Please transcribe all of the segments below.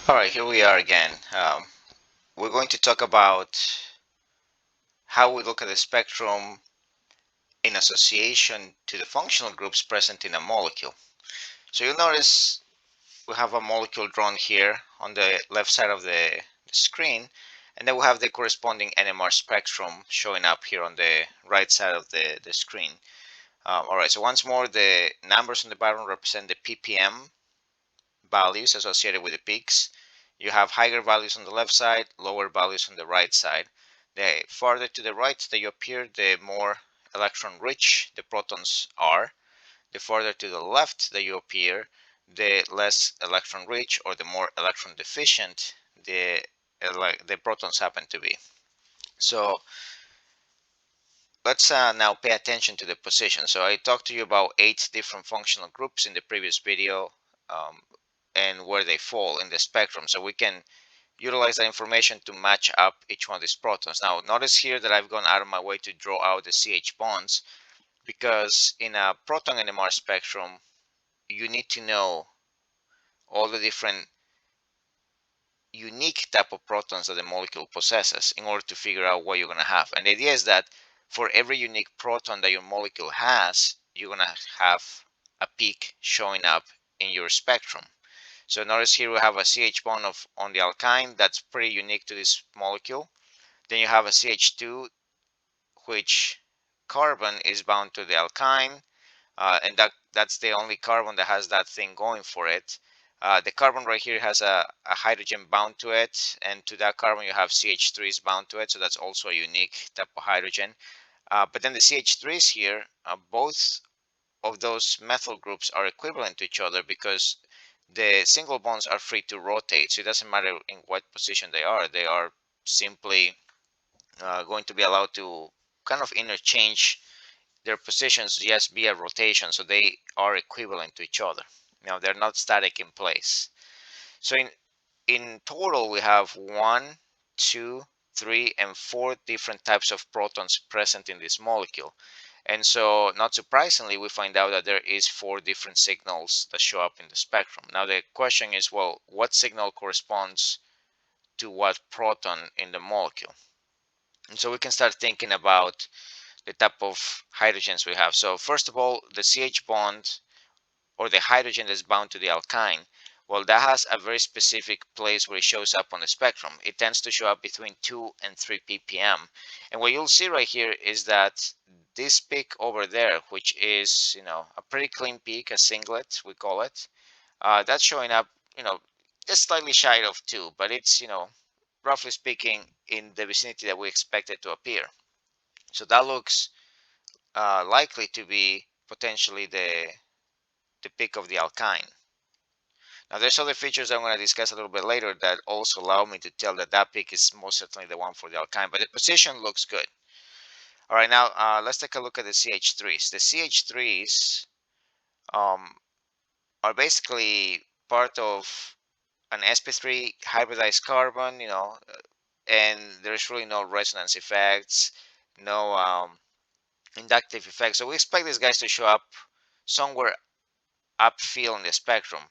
All right, here we are again. We're going to talk about how we look at the spectrum in association to the functional groups present in a molecule. So you'll notice we have a molecule drawn here on the left side of the screen, and then we have the corresponding NMR spectrum showing up here on the right side of the screen. All right, so once more, the numbers on the bottom represent the ppm values associated with the peaks. You have higher values on the left side, lower values on the right side. The farther to the right that you appear, the more electron rich the protons are. The farther to the left that you appear, the less electron rich or the more electron deficient the protons happen to be. So let's now pay attention to the position. So I talked to you about 8 different functional groups in the previous video, and where they fall in the spectrum. So we can utilize that information to match up each one of these protons. Now notice here that I've gone out of my way to draw out the CH bonds, because in a proton NMR spectrum you need to know all the different unique type of protons that the molecule possesses in order to figure out what you're going to have. And the idea is that for every unique proton that your molecule has, you're going to have a peak showing up in your spectrum. So notice here we have a CH bond on the alkyne that's pretty unique to this molecule. Then you have a CH2, which carbon is bound to the alkyne, and that's the only carbon that has that thing going for it. The carbon right here has a hydrogen bound to it, and to that carbon you have CH3s bound to it, so that's also a unique type of hydrogen. But then the CH3s here, both of those methyl groups are equivalent to each other because the single bonds are free to rotate, so it doesn't matter in what position they are simply going to be allowed to kind of interchange their positions just via rotation, so they are equivalent to each other. Now they're not static in place. So in total we have 1, 2, 3, and 4 different types of protons present in this molecule. And so, not surprisingly, we find out that there is 4 different signals that show up in the spectrum. Now the question is, well, what signal corresponds to what proton in the molecule? And so we can start thinking about the type of hydrogens we have. So first of all, the CH bond, or the hydrogen that's bound to the alkyne, well, that has a very specific place where it shows up on the spectrum. It tends to show up between 2 and 3 ppm. And what you'll see right here is that this peak over there, which is, a pretty clean peak, a singlet, we call it, that's showing up, just slightly shy of 2, but it's, roughly speaking, in the vicinity that we expect it to appear. So that looks likely to be potentially the peak of the alkyne. Now there's other features I'm going to discuss a little bit later that also allow me to tell that that peak is most certainly the one for the alkyne, but the position looks good. All right, now let's take a look at the CH3s. The CH3s are basically part of an sp3 hybridized carbon, and there's really no resonance effects, no inductive effects. So we expect these guys to show up somewhere upfield in the spectrum.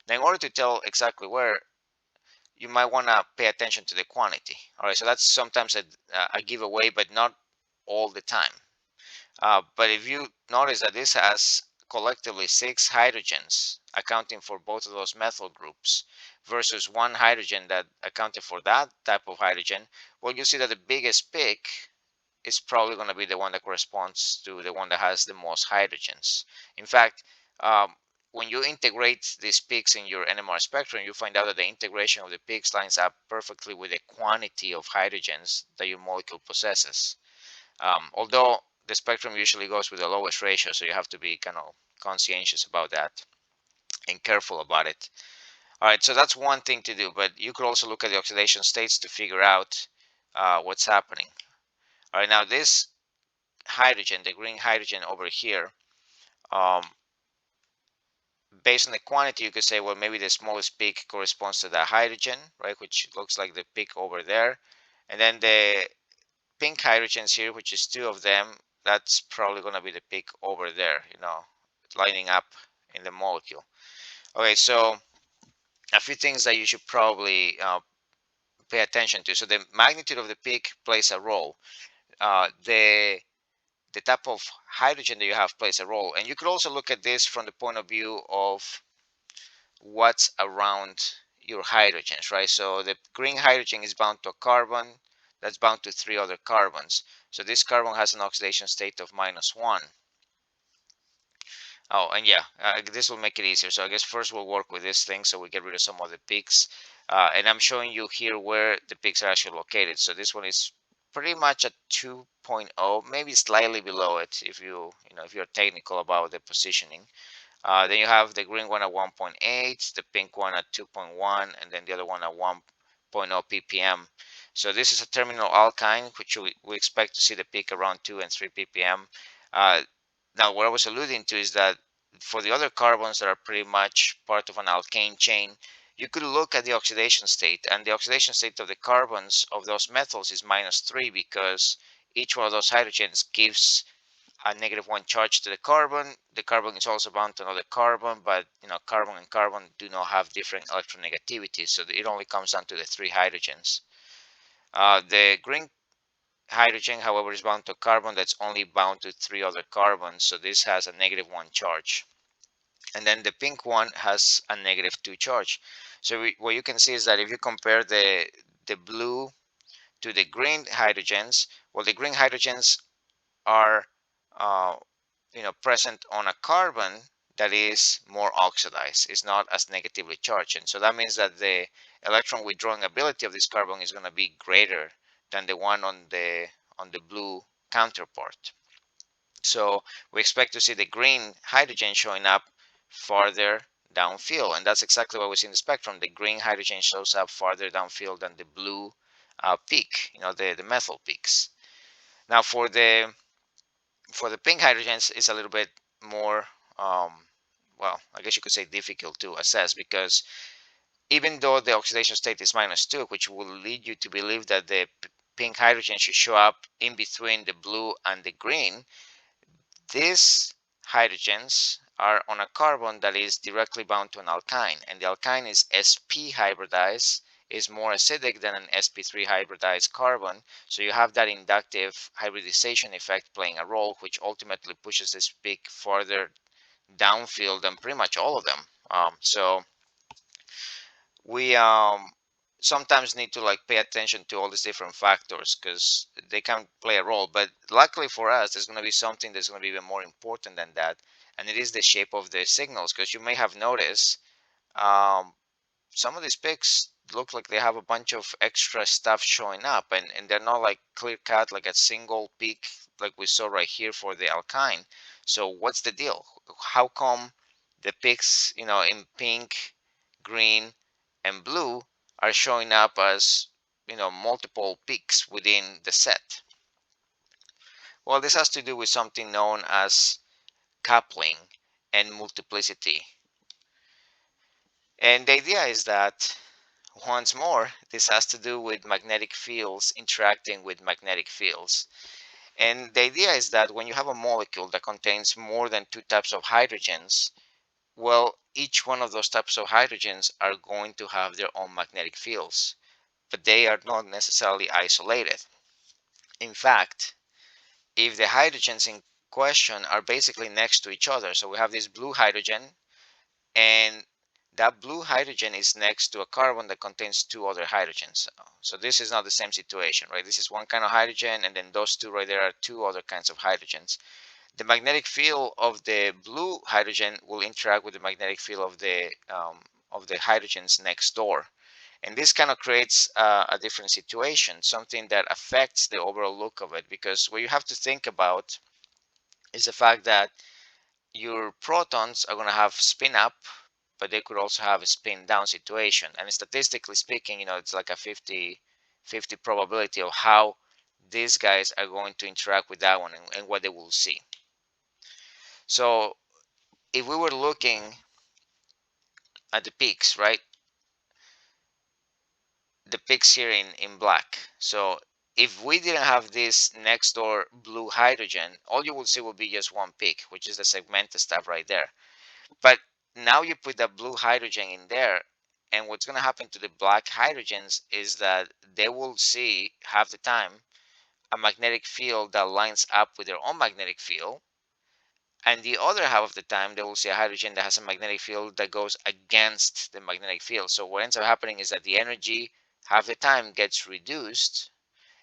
Now, in order to tell exactly where, you might want to pay attention to the quantity. All right, so that's sometimes a giveaway, but not all the time. But if you notice that this has collectively 6 hydrogens accounting for both of those methyl groups versus 1 hydrogen that accounted for that type of hydrogen, well, you see that the biggest peak is probably going to be the one that corresponds to the one that has the most hydrogens. In fact, when you integrate these peaks in your NMR spectrum, you find out that the integration of the peaks lines up perfectly with the quantity of hydrogens that your molecule possesses. Although the spectrum usually goes with the lowest ratio, so you have to be kind of conscientious about that and careful about it. All right, so that's one thing to do, but you could also look at the oxidation states to figure out what's happening. All right, now this hydrogen, the green hydrogen over here, based on the quantity, you could say, well, maybe the smallest peak corresponds to the hydrogen, right, which looks like the peak over there. And then the pink hydrogens here, which is 2 of them, that's probably going to be the peak over there, lining up in the molecule. Okay, so a few things that you should probably pay attention to. So the magnitude of the peak plays a role. The type of hydrogen that you have plays a role, and you could also look at this from the point of view of what's around your hydrogens, right? So the green hydrogen is bound to a carbon that's bound to 3 other carbons. So this carbon has an oxidation state of -1. Oh, and yeah, this will make it easier. So I guess first we'll work with this thing so we get rid of some of the peaks. And I'm showing you here where the peaks are actually located. So this one is pretty much at 2.0, maybe slightly below it if if you're technical about the positioning. Then you have the green one at 1.8, the pink one at 2.1, and then the other one at 1.0 ppm. So this is a terminal alkyne, which we expect to see the peak around 2 and 3 ppm. Uh, Now, what I was alluding to is that for the other carbons that are pretty much part of an alkane chain, you could look at the oxidation state, and the oxidation state of the carbons of those metals is -3 because each one of those hydrogens gives a -1 charge to the carbon. The carbon is also bound to another carbon, but carbon and carbon do not have different electronegativity, so it only comes down to the 3 hydrogens. The green hydrogen, however, is bound to carbon that's only bound to 3 other carbons, so this has a -1 charge. And then the pink one has a -2 charge. So what you can see is that if you compare the blue to the green hydrogens, well, the green hydrogens are uh, present on a carbon that is more oxidized, is not as negatively charged, and so that means that the electron withdrawing ability of this carbon is going to be greater than the one on the blue counterpart. So we expect to see the green hydrogen showing up farther downfield, and that's exactly what we see in the spectrum. The green hydrogen shows up farther downfield than the blue peak, the methyl peaks. Now for the pink hydrogens, it's a little bit more, well, I guess you could say difficult to assess, because even though the oxidation state is -2, which will lead you to believe that the pink hydrogen should show up in between the blue and the green, these hydrogens are on a carbon that is directly bound to an alkyne, and the alkyne is sp hybridized, is more acidic than an sp3 hybridized carbon, so you have that inductive hybridization effect playing a role, which ultimately pushes this peak farther downfield than pretty much all of them. So we sometimes need to like pay attention to all these different factors because they can play a role, but luckily for us there's going to be something that's going to be even more important than that, and it is the shape of the signals, because you may have noticed um, some of these pics look like they have a bunch of extra stuff showing up, and they're not like clear cut like a single peak like we saw right here for the alkyne. So what's the deal? How come the pics in pink, green, and blue are showing up as multiple peaks within the set? Well, this has to do with something known as coupling and multiplicity, and the idea is that, once more, this has to do with magnetic fields interacting with magnetic fields. And the idea is that when you have a molecule that contains more than 2 types of hydrogens, well, each one of those types of hydrogens are going to have their own magnetic fields, but they are not necessarily isolated. In fact, if the hydrogens in question are basically next to each other, so we have this blue hydrogen, and that blue hydrogen is next to a carbon that contains 2 other hydrogens. So this is not the same situation, right? This is one kind of hydrogen, and then those two right there are 2 other kinds of hydrogens. The magnetic field of the blue hydrogen will interact with the magnetic field of the hydrogens next door, and this kind of creates a different situation, something that affects the overall look of it, because what you have to think about is the fact that your protons are going to have spin up, but they could also have a spin down situation. And statistically speaking, it's like a 50-50 probability of how these guys are going to interact with that one, and what they will see. So if we were looking at the peaks, right? The peaks here in black. So if we didn't have this next door blue hydrogen, all you will see will be just one peak, which is the segmented stuff right there. But now you put that blue hydrogen in there, And what's going to happen to the black hydrogens is that they will see half the time a magnetic field that lines up with their own magnetic field, and the other half of the time they will see a hydrogen that has a magnetic field that goes against the magnetic field. So what ends up happening is that the energy half the time gets reduced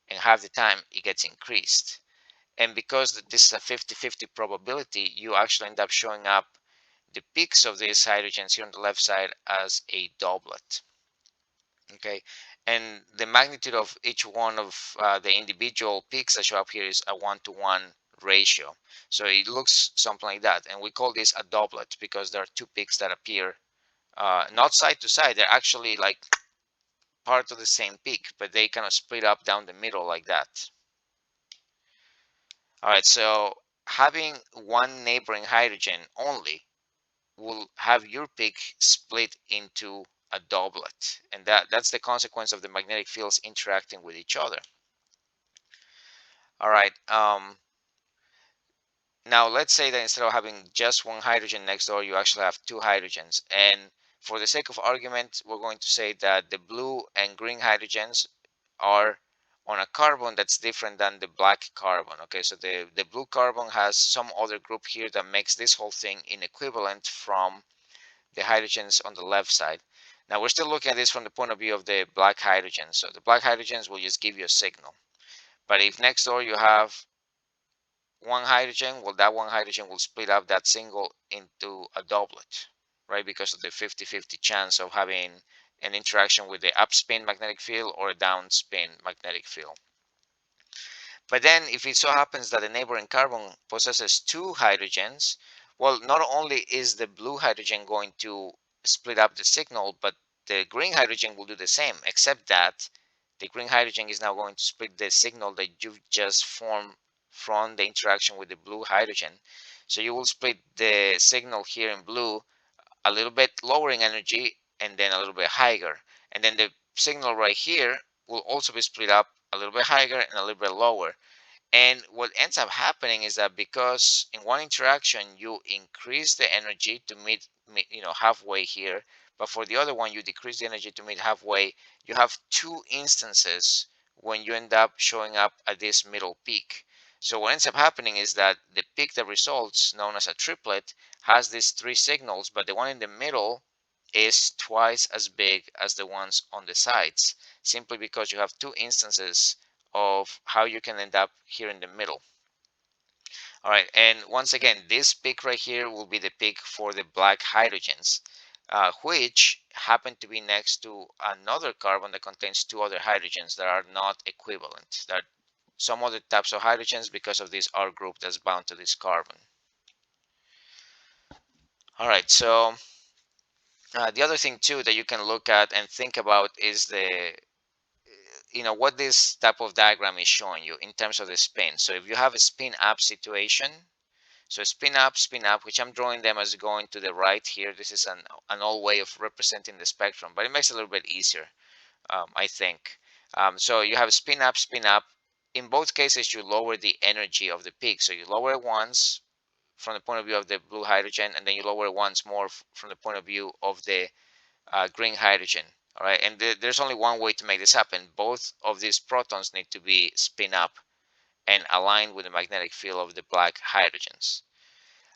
and half the time it gets increased. And because this is a 50-50 probability, you actually end up showing up the peaks of these hydrogens here on the left side as a doublet. Okay, and the magnitude of each one of the individual peaks that show up here is a 1-to-1 ratio. So it looks something like that, and we call this a doublet because there are two peaks that appear not side to side. They're actually like part of the same peak, but they kind of split up down the middle like that. All right, so having one neighboring hydrogen only will have your peak split into a doublet, and that's the consequence of the magnetic fields interacting with each other. All right, now let's say that instead of having just one hydrogen next door, you actually have two hydrogens, and for the sake of argument, we're going to say that the blue and green hydrogens are on a carbon that's different than the black carbon. Okay, so the blue carbon has some other group here that makes this whole thing inequivalent from the hydrogens on the left side. Now we're still looking at this from the point of view of the black hydrogens. So the black hydrogens will just give you a signal. But if next door you have one hydrogen, well, that one hydrogen will split up that single into a doublet, right? Because of the 50-50 chance of having an interaction with the upspin magnetic field or a downspin magnetic field. But then if it so happens that the neighboring carbon possesses two hydrogens, well, not only is the blue hydrogen going to split up the signal, but the green hydrogen will do the same, except that the green hydrogen is now going to split the signal that you've just formed from the interaction with the blue hydrogen. So you will split the signal here in blue a little bit lower in energy and then a little bit higher. And then the signal right here will also be split up a little bit higher and a little bit lower. And what ends up happening is that because in one interaction you increase the energy to meet halfway here, but for the other one you decrease the energy to meet halfway, you have two instances when you end up showing up at this middle peak. So what ends up happening is that the peak that results, known as a triplet, has these three signals, but the one in the middle is twice as big as the ones on the sides, simply because you have two instances of how you can end up here in the middle. All right, and once again, this peak right here will be the peak for the black hydrogens, which happen to be next to another carbon that contains two other hydrogens that are not equivalent. That some other types of hydrogens because of this R group that's bound to this carbon. All right, so the other thing too that you can look at and think about is what this type of diagram is showing you in terms of the spin. So if you have a spin up situation, so spin up, which I'm drawing them as going to the right here. This is an old way of representing the spectrum, but it makes it a little bit easier, I think. So you have spin up, spin up. In both cases, you lower the energy of the peak. So you lower it once from the point of view of the blue hydrogen, and then you lower it once more from the point of view of the green hydrogen. All right, and there's only one way to make this happen. Both of these protons need to be spin up and aligned with the magnetic field of the black hydrogens.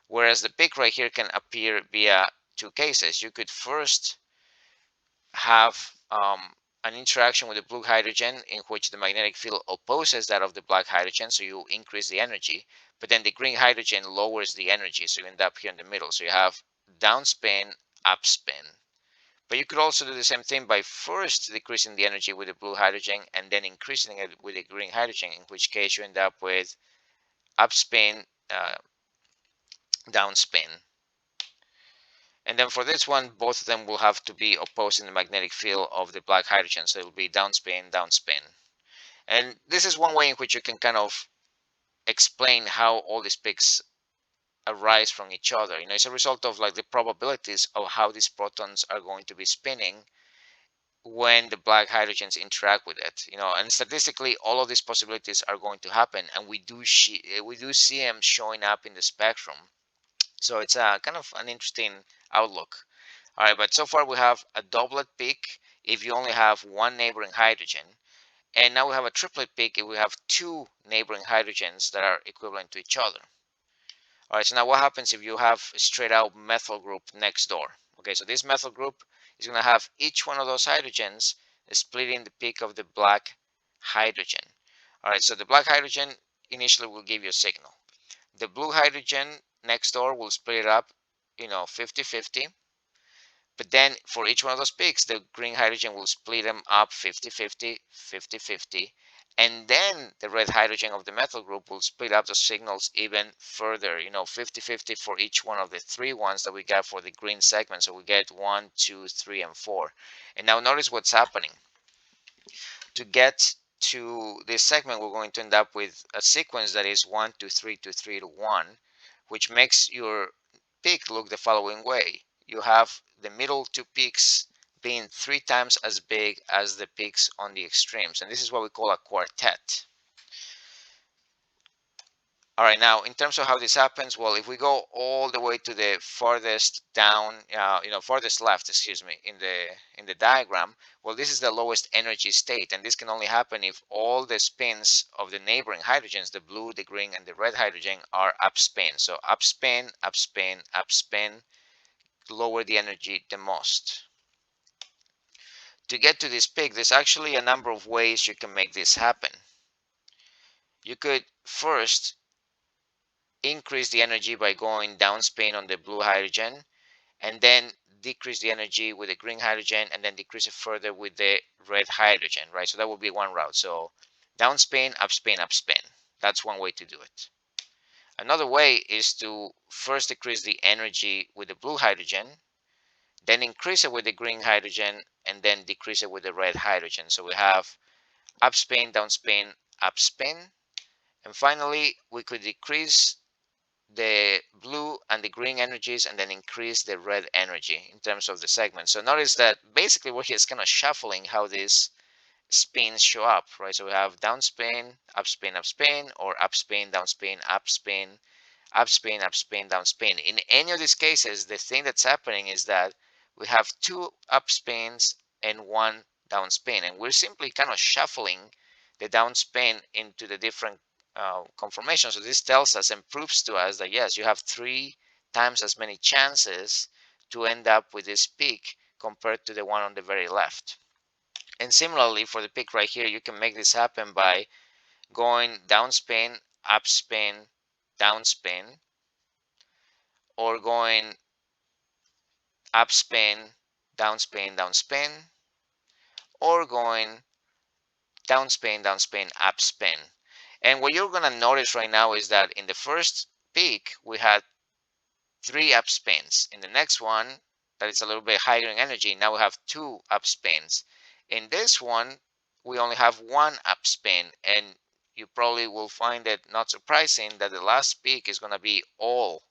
Whereas the peak right here can appear via two cases. You could first have an interaction with the blue hydrogen in which the magnetic field opposes that of the black hydrogen, so you increase the energy, but then the green hydrogen lowers the energy, so you end up here in the middle. So you have downspin, upspin. But you could also do the same thing by first decreasing the energy with the blue hydrogen and then increasing it with the green hydrogen, in which case you end up with upspin, downspin. And then for this one, both of them will have to be opposing the magnetic field of the black hydrogen. So it will be downspin, downspin. And this is one way in which you can kind of explain how all these peaks arise from each other. It's a result of like the probabilities of how these protons are going to be spinning when the black hydrogens interact with it. And statistically all of these possibilities are going to happen, and we do see them showing up in the spectrum. So it's a kind of an interesting outlook. All right, but so far we have a doublet peak if you only have one neighboring hydrogen. And now we have a triplet peak if we have two neighboring hydrogens that are equivalent to each other. All right, so now what happens if you have a straight out methyl group next door? Okay, so this methyl group is going to have each one of those hydrogens splitting the peak of the black hydrogen. All right, so the black hydrogen initially will give you a signal. The blue hydrogen next door will split it up, 50-50. But then for each one of those peaks, the green hydrogen will split them up 50-50, 50-50. And then the red hydrogen of the methyl group will split up the signals even further, 50-50 for each one of the three ones that we got for the green segment. So we get 1, 2, 3, and 4. And now notice what's happening. To get to this segment, we're going to end up with a sequence that is 1 to 3 to 3 to 1, which makes your peak look the following way. You have the middle two peaks being 3 times as big as the peaks on the extremes, and this is what we call a quartet. All right, now in terms of how this happens, well, if we go all the way to the farthest down, farthest left, excuse me, in the diagram, well, this is the lowest energy state, and this can only happen if all the spins of the neighboring hydrogens, the blue, the green, and the red hydrogen, are upspin. So upspin, upspin, upspin, lower the energy the most. To get to this peak, there's actually a number of ways you can make this happen. You could first increase the energy by going downspin on the blue hydrogen, and then decrease the energy with the green hydrogen, and then decrease it further with the red hydrogen, right? So that would be one route. So downspin, upspin, upspin. That's one way to do it. Another way is to first decrease the energy with the blue hydrogen, then increase it with the green hydrogen, and then decrease it with the red hydrogen. So we have upspin, downspin, upspin. And finally, we could decrease the blue and the green energies and then increase the red energy in terms of the segment. So notice that basically we're just kind of shuffling how these spins show up, right? So we have downspin, upspin, upspin, or upspin, downspin, upspin, upspin, upspin, downspin. In any of these cases, the thing that's happening is that we have two upspins and one downspin, and we're simply kind of shuffling the downspin into the different conformations. So this tells us and proves to us that yes, you have 3 times as many chances to end up with this peak compared to the one on the very left. And similarly, for the peak right here, you can make this happen by going downspin, upspin, downspin, or going upspin, downspin, downspin, or going downspin, downspin, upspin. And what you're going to notice right now is that in the first peak, we had 3 upspins. In the next one, that is a little bit higher in energy, now we have 2 upspins. In this one, we only have 1 upspin, and you probably will find it not surprising that the last peak is going to be all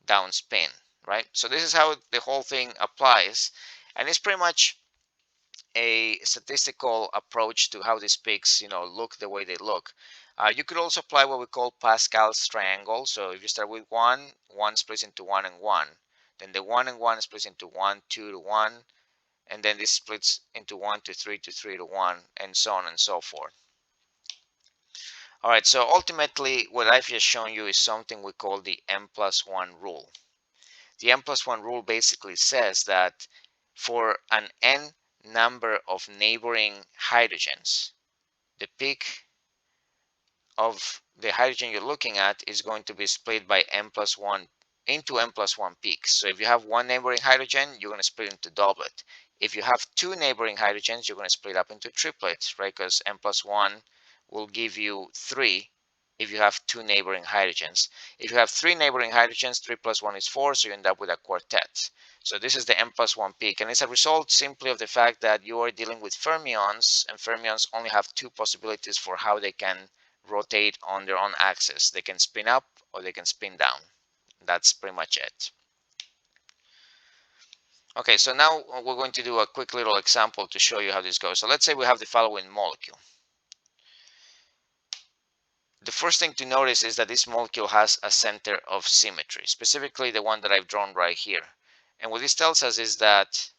downspin, right? So this is how the whole thing applies, and it's pretty much a statistical approach to how these peaks, look the way they look. You could also apply what we call Pascal's triangle. So if you start with 1, 1 splits into 1 and 1. Then the 1 and 1 splits into 1, 2 to 1. And then this splits into 1 to 3 to 3 to 1, and so on and so forth. All right, so ultimately what I've just shown you is something we call the n+1 rule. The n+1 rule basically says that for an n number of neighboring hydrogens, the peak of the hydrogen you're looking at is going to be split by n+1 into n+1 peaks. So if you have one neighboring hydrogen, you're going to split into doublet. If you have 2 neighboring hydrogens, you're going to split up into triplets, right? Because n+1 will give you 3 if you have 2 neighboring hydrogens. If you have 3 neighboring hydrogens, 3 plus 1 is 4, so you end up with a quartet. So this is the n+1 peak, and it's a result simply of the fact that you are dealing with fermions, and fermions only have 2 possibilities for how they can rotate on their own axis. They can spin up or they can spin down. That's pretty much it. Okay, so now we're going to do a quick little example to show you how this goes. So let's say we have the following molecule. The first thing to notice is that this molecule has a center of symmetry, specifically the one that I've drawn right here. And what this tells us is that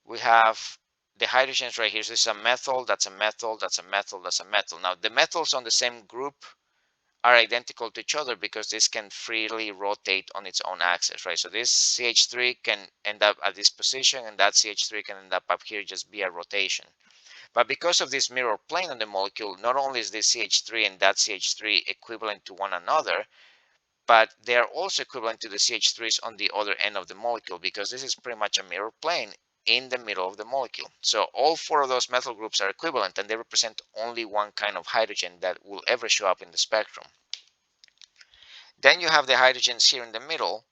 we have the hydrogens right here. So this is a methyl, that's a methyl, that's a methyl, that's a methyl. Now the methyls on the same group are identical to each other because this can freely rotate on its own axis, right? So this CH3 can end up at this position and that CH3 can end up here just via rotation. But because of this mirror plane on the molecule, not only is this CH3 and that CH3 equivalent to one another, but they are also equivalent to the CH3s on the other end of the molecule because this is pretty much a mirror plane in the middle of the molecule. So all four of those methyl groups are equivalent and they represent only one kind of hydrogen that will ever show up in the spectrum. Then you have the hydrogens here in the middle,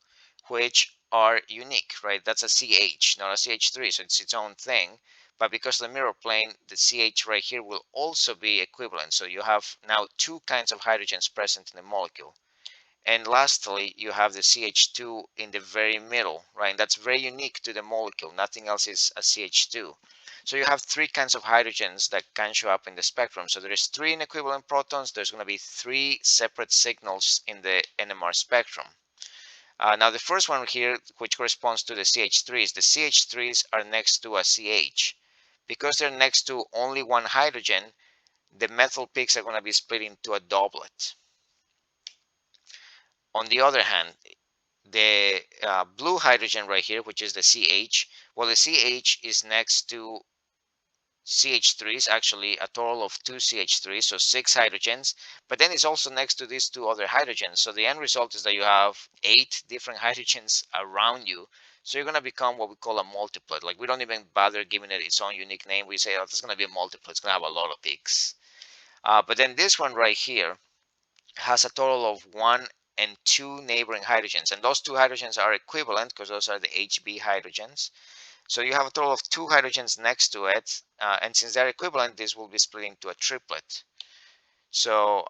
which are unique, right? That's a CH, not a CH3, so it's its own thing. But because of the mirror plane, the CH right here will also be equivalent. So you have now two kinds of hydrogens present in the molecule. And lastly, you have the CH2 in the very middle, right? And that's very unique to the molecule. Nothing else is a CH2. So you have three kinds of hydrogens that can show up in the spectrum. So there is three inequivalent protons. There's going to be three separate signals in the NMR spectrum. Now the first one here, which corresponds to the CH3s, the CH3s are next to a CH. Because they're next to only one hydrogen, the methyl peaks are going to be split into a doublet. On the other hand, the blue hydrogen right here, which is the CH, well, the CH is next to CH3s, actually a total of 2 CH3s, so 6 hydrogens, but then it's also next to these two other hydrogens. So the end result is that you have 8 different hydrogens around you. So you're going to become what we call a multiplet. Like we don't even bother giving it its own unique name. We say, oh, it's going to be a multiplet. It's going to have a lot of peaks. But then this one right here has a total of 1 and 2 neighboring hydrogens. And those two hydrogens are equivalent because those are the HB hydrogens. So you have a total of 2 hydrogens next to it. And since they're equivalent, this will be split into a triplet. So,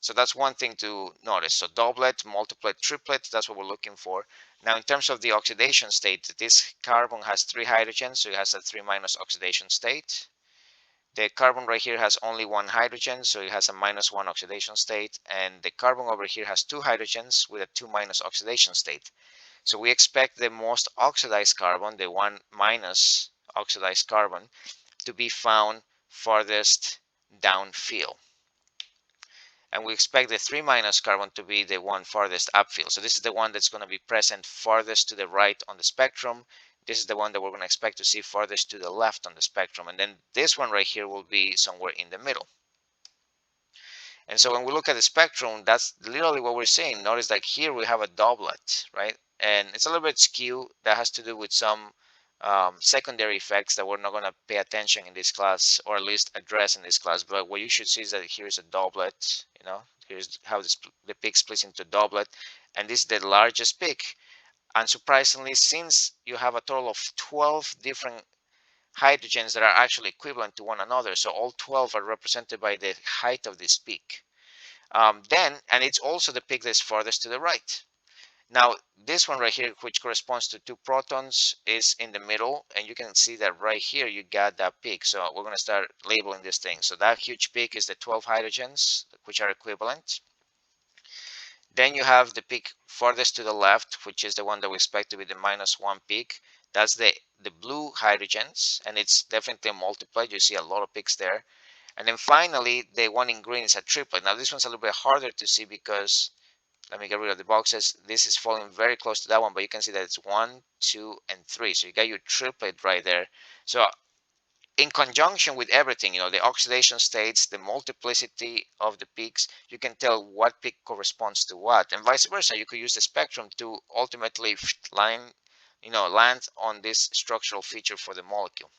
so that's one thing to notice. So doublet, multiplet, triplet, that's what we're looking for. Now, in terms of the oxidation state, this carbon has 3 hydrogens, so it has a 3- oxidation state. The carbon right here has only 1 hydrogen, so it has a -1 oxidation state, and the carbon over here has 2 hydrogens with a 2- oxidation state. So we expect the most oxidized carbon, the 1- oxidized carbon, to be found farthest downfield. And we expect the 3- carbon to be the one farthest upfield. So this is the one that's going to be present farthest to the right on the spectrum. This is the one that we're going to expect to see farthest to the left on the spectrum. And then this one right here will be somewhere in the middle. And so when we look at the spectrum, that's literally what we're seeing. Notice that here we have a doublet, right? And it's a little bit skew. That has to do with some secondary effects that we're not going to pay attention in this class, or at least address in this class. But what you should see is that here's a doublet, here's how the peak splits into doublet. And this is the largest peak. Unsurprisingly, since you have a total of 12 different hydrogens that are actually equivalent to one another, so all 12 are represented by the height of this peak. And it's also the peak that's farthest to the right. Now, this one right here, which corresponds to 2 protons, is in the middle, and you can see that right here you got that peak. So we're going to start labeling this thing. So that huge peak is the 12 hydrogens, which are equivalent. Then you have the peak farthest to the left, which is the one that we expect to be the -1 peak. That's the blue hydrogens, and it's definitely a multiplet. You see a lot of peaks there. And then finally, the one in green is a triplet. Now this one's a little bit harder to see because, let me get rid of the boxes. This is falling very close to that one, but you can see that it's 1, 2, and 3. So you got your triplet right there. So in conjunction with everything, the oxidation states, the multiplicity of the peaks, you can tell what peak corresponds to what, and vice versa. You could use the spectrum to ultimately land on this structural feature for the molecule.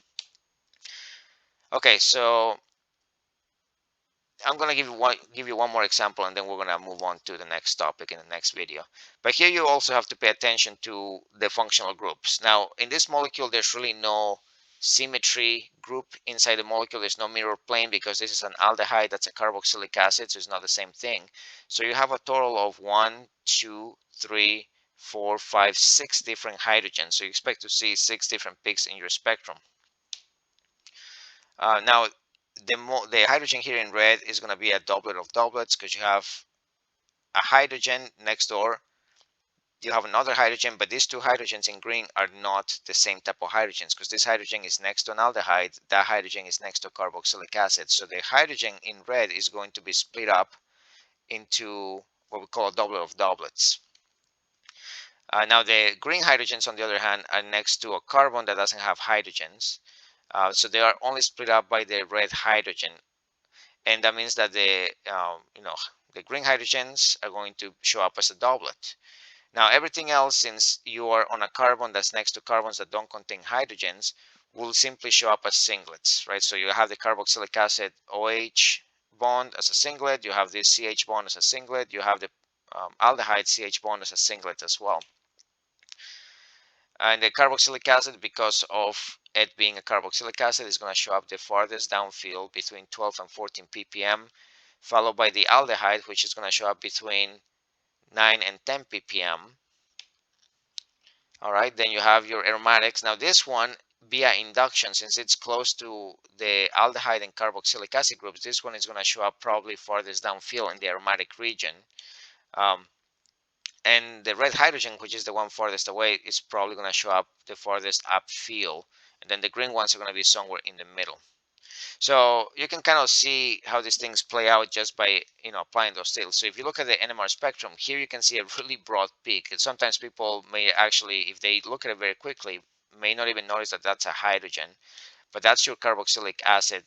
Okay, so I'm going to give you one more example, and then we're going to move on to the next topic in the next video. But here you also have to pay attention to the functional groups. Now, in this molecule, there's really no symmetry group inside the molecule. There's no mirror plane because this is an aldehyde that's a carboxylic acid, so it's not the same thing. So you have a total of 1, 2, 3, 4, 5, 6 different hydrogens. So you expect to see 6 different peaks in your spectrum. Now, the hydrogen here in red is going to be a doublet of doublets because you have a hydrogen next door you have another hydrogen, but these two hydrogens in green are not the same type of hydrogens, because this hydrogen is next to an aldehyde, that hydrogen is next to carboxylic acid. So the hydrogen in red is going to be split up into what we call a doublet of doublets. Now the green hydrogens, on the other hand, are next to a carbon that doesn't have hydrogens. So they are only split up by the red hydrogen, and that means that the green hydrogens are going to show up as a doublet. Now everything else, since you are on a carbon that's next to carbons that don't contain hydrogens, will simply show up as singlets, right? So you have the carboxylic acid OH bond as a singlet, you have this CH bond as a singlet, you have the aldehyde CH bond as a singlet as well. And the carboxylic acid, because of it being a carboxylic acid, is going to show up the farthest downfield between 12 and 14 ppm, followed by the aldehyde, which is going to show up between 9 and 10 ppm. All right, then you have your aromatics. Now this one, via induction, since it's close to the aldehyde and carboxylic acid groups, this one is going to show up probably farthest downfield in the aromatic region. And the red hydrogen, which is the one farthest away, is probably going to show up the farthest upfield, and then the green ones are going to be somewhere in the middle. So you can kind of see how these things play out just by applying those tables. So if you look at the NMR spectrum, here you can see a really broad peak. And sometimes people may actually, if they look at it very quickly, may not even notice that that's a hydrogen, but that's your carboxylic acid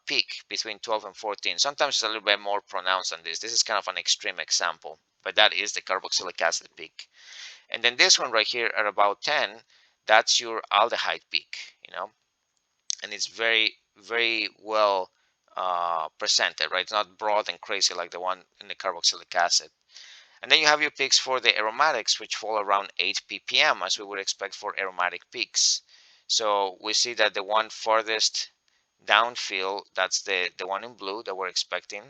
peak between 12 and 14. Sometimes it's a little bit more pronounced than this. This is kind of an extreme example, but that is the carboxylic acid peak. And then this one right here at about 10, that's your aldehyde peak, and it's very, very well presented, right? It's not broad and crazy like the one in the carboxylic acid. And then you have your peaks for the aromatics, which fall around 8 ppm, as we would expect for aromatic peaks. So we see that the one farthest downfield, that's the one in blue that we're expecting.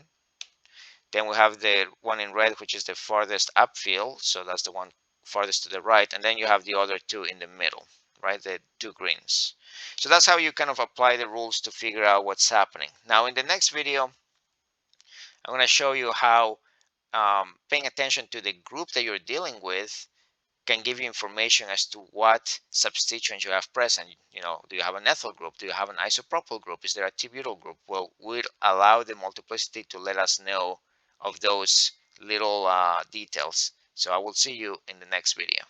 Then we have the one in red, which is the farthest upfield, so that's the one farthest to the right. And then you have the other two in the middle, right, the two greens. So that's how you kind of apply the rules to figure out what's happening. Now in the next video, I'm going to show you how paying attention to the group that you're dealing with can give you information as to what substituents you have present. Do you have an ethyl group? Do you have an isopropyl group? Is there a T-butyl group? Well, we'll allow the multiplicity to let us know of those little details. So I will see you in the next video.